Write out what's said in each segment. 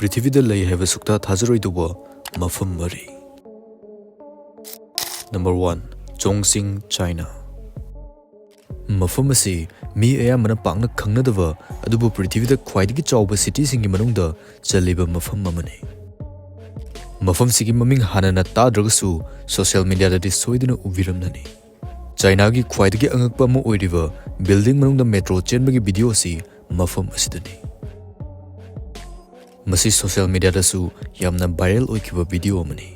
पृथ्वीदा लई हैबा सुक्ता थाजरोइदुबा मफम मरी। Number 1 चोंगसिंग China. मफम असी मी अयामना पाकना खंगनदबा अदुबु पृथ्वीदा ख्वाइदगी चावबा सिटीसिंगी मनुंगदा चलिबा मफम अमने। मफम सिगी ममिंग हानना ताद्रगसु सोशल मीडियाददि सोइदुना उबिरमननी। चाइनागी ख्वाइदगी अंगकपा अमा ओइरिबा बिल्डिंग मनुंगदा मेट्रो चेनबगी वीडियो असी मफम असिदनी। मसी सोशल मीडियादसु यामना वायरल ओइखिबा वीडियो अमनी।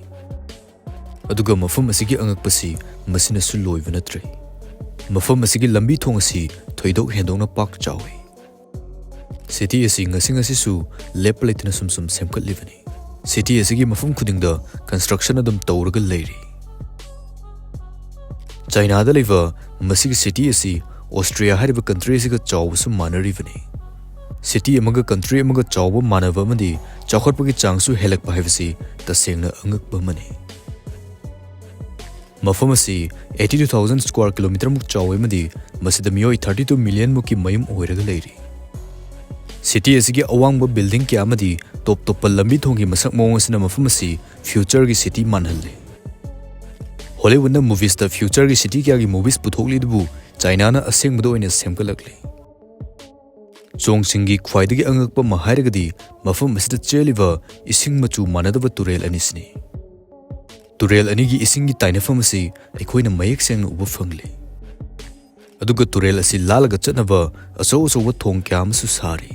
अदुगा मफम असिगी अंगकपसी मसिनसु लोइबा नत्रे। मफम असिगी लंबी थोंग असी थोइदोक हेंदोंना पाक चावी। सिटी असी ngasi लेप लेतना सुम सेमकटलिबनी। सिटी असिगी मफम खुदिंगदा कंस्ट्रक्शन अदम तौरगा लेरी। चाइनादा लेबा मसिगी सिटी असी ऑस्ट्रिया हारिबा कंट्री असिगा चावसु मानरिबनी। सिटी अमगा कंट्री अमगा चावबा मानबा अमदि चाखोटपगी चांगसु हेलकपा हाइबसी तसेंगना अंगकपा मनी। मफम असी 82,000 स्क्वायर किलोमीटर मुक चावे मदि मसिदा मियोई 32 मिलियन मुकी मयम ओइरगा लेरी। सिटी असिगी अवांगबा बिल्डिंग क्या मदि टॉप टॉप लंबी थोंगी मसक मोंगसना मफम असी फ्यूचर की सिटी मानहल्ले। हॉलीवुड मूवीज द फ्यूचर की सिटी क्या की मूवीज पुथोकलिदबु चाइनाना असेंगबदा ओइना सेमकलकले। चोंगसिंगी ख्वाइदगी अंगकपा महाइरगदी मफम असिदा चेलिबा इसिंग मचु मानदबा तुरेल अनिसनी। तुरेल अनिगी इसिंगी ताइनफम असी eikhoi मयेक सेंगना उबा फंगले। अदुगा तुरेल असी लालगा चतनबा असो असोबा थोंग क्यामसु सारी।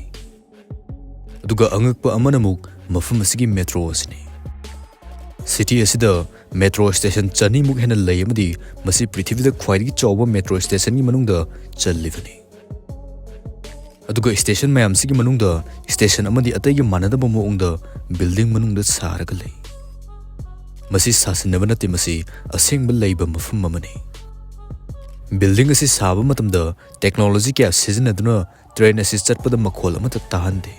अदुगा अंगकपा अमनमुक मफम असिगी मेट्रो असिनी। सिटी असिदा मेट्रो स्टेशन चनीमुक हेना लैमदी मसी पृथ्वीदा ख्वाइदगी चावबा मेट्रो स्टेशन की मनुंगदा चल्लिबनी। अदुगा स्टेशन मयामसिगी मनुंगदा स्टेशन अमदी अतैगी मानदबा मोंगदा बिल्डिंग मनुंगदा सारगा लै। मसी सासिनबा नते मसी असेंगबा लैबा मफम अमनी। बिल्डिंग असी साबा मतमदा टेक्नोलॉजी क्या सिजनदुना ट्रेन असी चटपदा मखोल अमता ताहनदे।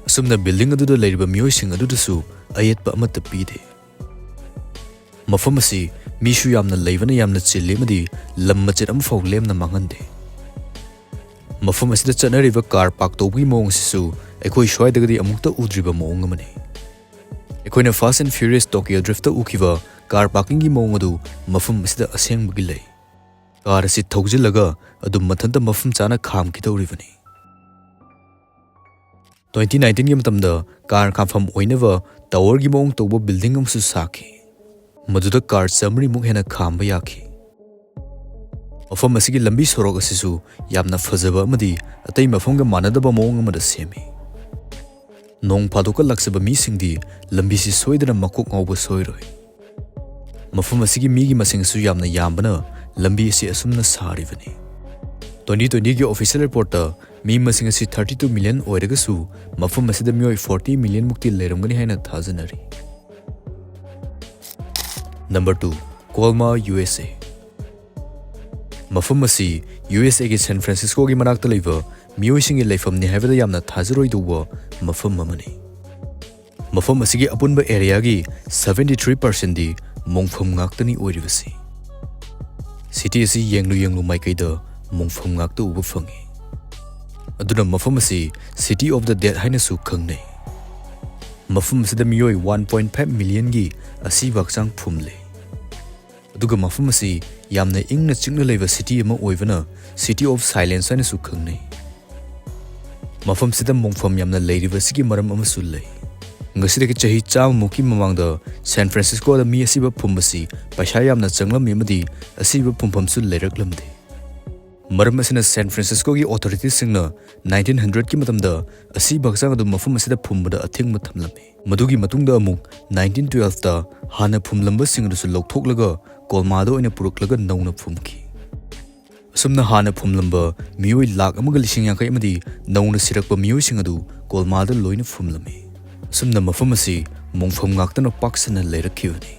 असुमना बिल्डिंग अदुदा लैरिबा मियोइसिंग अदुदसु अयेतपा अमता पीदे। मफम असी मीशु यामना लैबना यामना चिल्लेमदी लम मचेत अमफाउ लेमना मांगनदे। मफम असिदा चनरिबा कार पार्क तौबगी मोंग असिसु eikhoi स्वाइदगदी अमुक्ता उद्रिबा मोंग अमनी। eikhoi fast and furious Tokyo drift उखिबा कार पार्किंग की मोंग अदु मफम असिदा असेंगबगी लै। कार असी थौजिलगा अदु मथंता मफम चाना खामखिदौरिबनी। 2019 की मतमदा कार खामफम ओइनबा टावर की मोंग तौबा बिल्डिंग अमसु साखि। मदुदा कार समरी मुक हेना खामबा याखि। मफम असिगी लंबी सोरोक असिसु यामना फजबा अमदी अतै मफमगा मानदबा मोंग अमदा सेमी। नोंग फादोका लक्सबा मीसिंगदी लंबीसी सोइदना मकोक ngauba सोइरोय। मफम असिगी मीगी मसिंगसु यामना यामबना लंबी असी असुमना सारिबनी। 2020 की ऑफिशियल रिपोर्ट मी मसिंग असी 32 मिलियन ओइरगसु मफम असिदा मियोई 40 मिलियन मुक्ति लेरमगनी हाइना थाजनरी। Number 2 कोलमा USA। मफम असी USA की सैन फ्रांसिस्को की मनाक्ता लैबा मियोइसिंगी लैफमनि हाइबदा यामना थाजरोइदुबा मफम अमनी। मफम असिगी अपुनबा एरिया की 73% दी मोंगफम ngaktani ओइरिबसी। सिटी असी येंगलु माइकैदा मोंगफम ngakta उबा फंगी। अदुना मफम असी सिटी ऑफ द डेड हाइनसु खंगनै। मफम असिदा मियोई 1.5 मिलियन की असीबा हक्चांग फुमले। अदुगा मफम असी यामना इंगना चिंगना लैबा सिटी अमा ओइबना सिटी ऑफ साइलेंस हाइनसु खंगनै। मफम सिदा मोंगफम यामना लैरिबसिगी मरम अमसु लै। ngasiदगी chahi चामुकी ममांगदा सैन फ्रांसिस्को दा मी असीबा फुमबसी पैसा यामना चंगलम यमदी असीबा फुमफमसु लैरकलमदे। मरम असिना सैन फ्रांसिस्को की ऑथोरिटीज सिंगना 1900 की मतमदा असीबा हक्चांग अदु मफम असिदा फुमबदा अथेंगबा थमलमे। मदुगी मतुंगदा अमुक 1912 ता हाना फुमलंबा सिंगदसु लौथोकलगा कोलमादा ओइना पुरुकलगा नौना फुमखी। असुमना हाना फुमलंबा मियोई लाख अमगा लिसिंग यांखै अमदी नौना सिरकपा मियोइसिंग अदु कोलमादा लोइना फुमलमे। असुमना मफम असी मोंगफम ngaktana पाक्सना लैरखिबनी।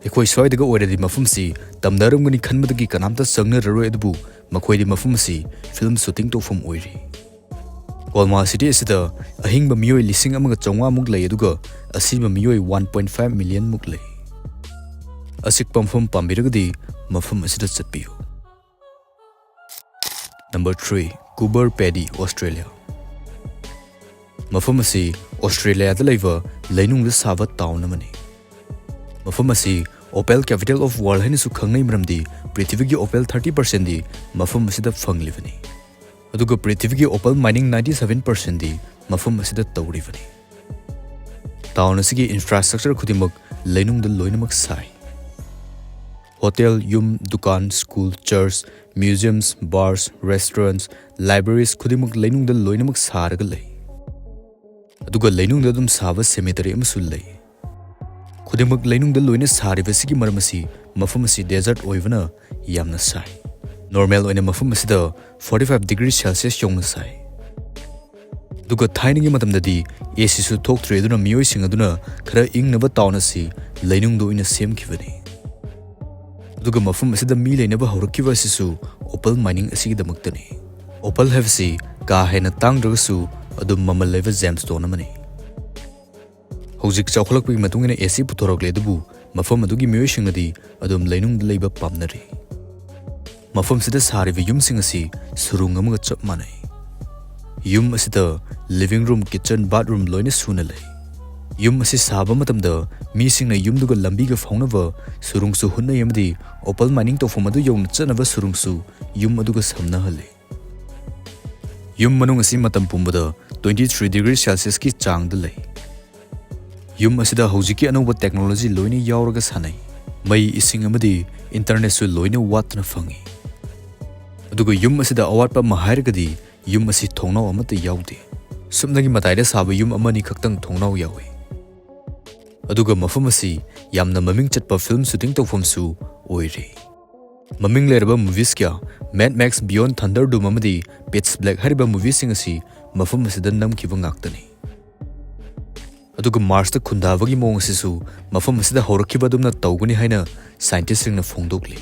eikhoi स्वाइदगा ओइरदि मफमसी तमनरमगनी खनबदगी कनामता संगनररोय अदुबु मखोइदि मफमसी फिल्म शूटिंग तोफम ओइरि। कोलमा सिटी असिदा अहिंगबा मियोई लिसिंग अमगा चौंगा मुक लै अदुगा असीबा मियोई 1.5 मिलियन मुक लै। असिक पमफम पाम्बिरगदी मफम असिदा चटपियो। Number 3 Coober Pedy Australia. Mafm asi Australia da leiba leinungda saba town amani. Mafm asi Opal capital of world haina su khangnai maramdi Prithivigi Opal 30% di Mafm asida fanglibani. Aduga Prithivigi Opal mining 97% di Mafm asida tawribani. Town asigi infrastructure khudimak leinungda loinamak sai. Hotel, yum, dukan, school, church, museums, bars, restaurants, libraries khudimak leinungda loinamak saraga lei. Aduga leinungda dum saba cemetery amasu lei. Khudimak leinungda loina saribasigi maramasi mafam asi desert oivana yamna sai. Normal oina mafam asida 45 degrees Celsius yongna sai. Aduga thainigi matamdadi AC su thoktre aduna miyoi sing aduna khara ingnaba town asi leinungda oina semkhibani. Aduga mafam asida mi leinaba hwrkkiba asisu opal mining asigidamaktani. Opal habsi ka hena tangdragasu adum mamal leva gemstone amani. Hojik chawkhlakpagi matungina AC puthorokle adubu mafam adugi miyosingadi adum leinungda leiba pamnari. Mafam sida sariba yumsing asi surung amaga chap manai. Yum asida living room, kitchen, bathroom loina suna lei. Yum asi saba matamda mi singna yumduga lambiga faunaba surungsu hunna yamdi opal mining tofam adu yongna chanaba surungsu yum aduga samna hale. Yum manung asi matam pumbada 23 degrees Celsius ki chang da lei. Yum asida hojiki anwba technology loina yauraga sanai. Mai ising amadi internet su loina watna fangi. Aduga yum asida awatpa mahairgadi yum asi thongnau amata yaude. Sumnagi mataida saba yum amani khaktang thongnau yawe. Aduga mafam asi yamna maming chatpa film shooting tawfam su oire. Maming leraba movies kya Mad Max Beyond Thunderdome amadi Pitch Black hariba movies sing asi mafam asida namkiba ngaktani. Aduga Mars ta khundabagi mong asisu mafam asida hwrkkiba dumna tawgani haina scientist ringna fongdokli.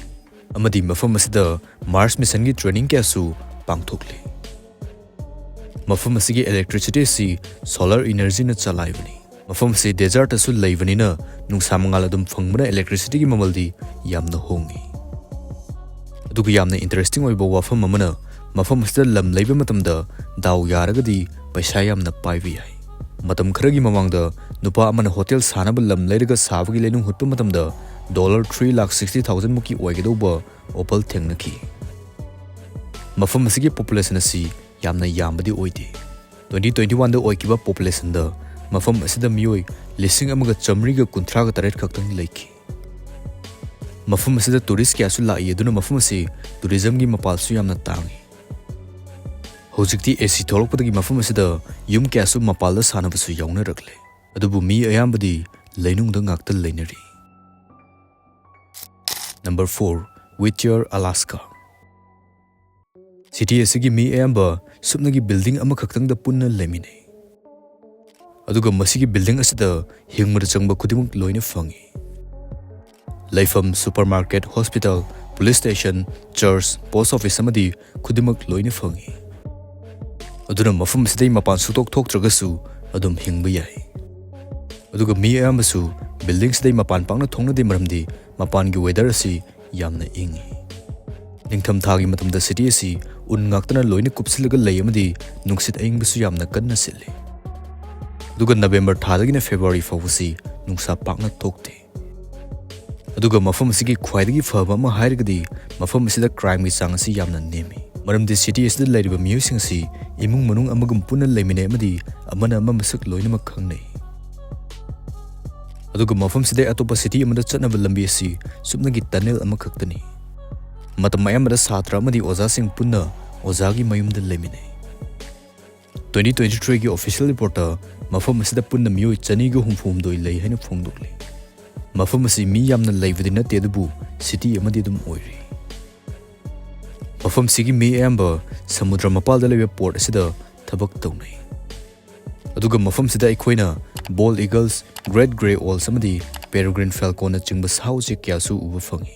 Amadi mafam asida Mars mission gi training kya su pangthokli. Mafam asigi electricity si solar energy na chalaibani. Mafam si desert asu leibani na nungsamangala dum fangbana electricity gi mamaldi yamna hongi. Aduga yamna interesting oiba wafm amana mafam asida lam leiba matamda daw yaragadi paisa yamna paibi yai. Matam kharagi mamangda nupa amana hotel sanaba lam leiraga sabagi leinung hutpa matamda $3,60,000 muki oigedoba opal thengnaki. Mafam asigi population asi yamna yambadi oide. 2021 da oikiba population da mafam asida miyoi 1,938 khaktang leiki. Mafam asida tourist kya su lai aduna mafam asi tourism gi mapal su yamna tangi. Hojikti AC tholokpadagi mafam asida yum kya su mapal da sanabasu yauna rakle. Adubu mi ayambadi leinungda ngakta leinari. Number 4. Whittier, Alaska. City asigi mi ayamba supnagi building ama khaktang da punna leminai. Aduga masigi building asida hingmada changba khudimuk loina fangi. Laifam, supermarket, hospital, police station, church, post office amadi khudimuk loina fangi. Aduna mafam sidai mapan sutok thoktragasu adum hingba yai. Aduga mi ayambasu building sidai mapan pangna thongna de maramdi mapan gi weather asi yamna ingi. Ningtham thagi matamda city asi un ngaktana loina kupsilaga lei amadi nungsit aingbasu yamna kanna sile. Aduga November thadagina February fawasi nungsa pakna thokte. Aduga mafam asigi khwaidagi faba ama hairagadi mafam asida crime gi chang asi yamna nemi. Maramdi city asida leiriba miyosing asi imung manung amagum punna leimine amadi amana ama masak loinamak khangnai. Aduga mafam sidai atopa city amada chatnaba lambi asi supnagi tunnel ama khaktani. Matam mayamada satra amadi oza sing punna ozagi mayumda leimine. 2023 gi official reporter mafam asida punna miyoi chaniga humfumdoi lei haina fongdokli. Mafam asi mi yamna leibadi nate adubu city amadi dum oiri. Mafam sigi mi ayamba samudra mapalda leiba port asida thabak tawnai. Aduga mafam sida eikhoina bald eagles, great grey owls amadi peregrine falcon na chingba sauche kya su uba fangi.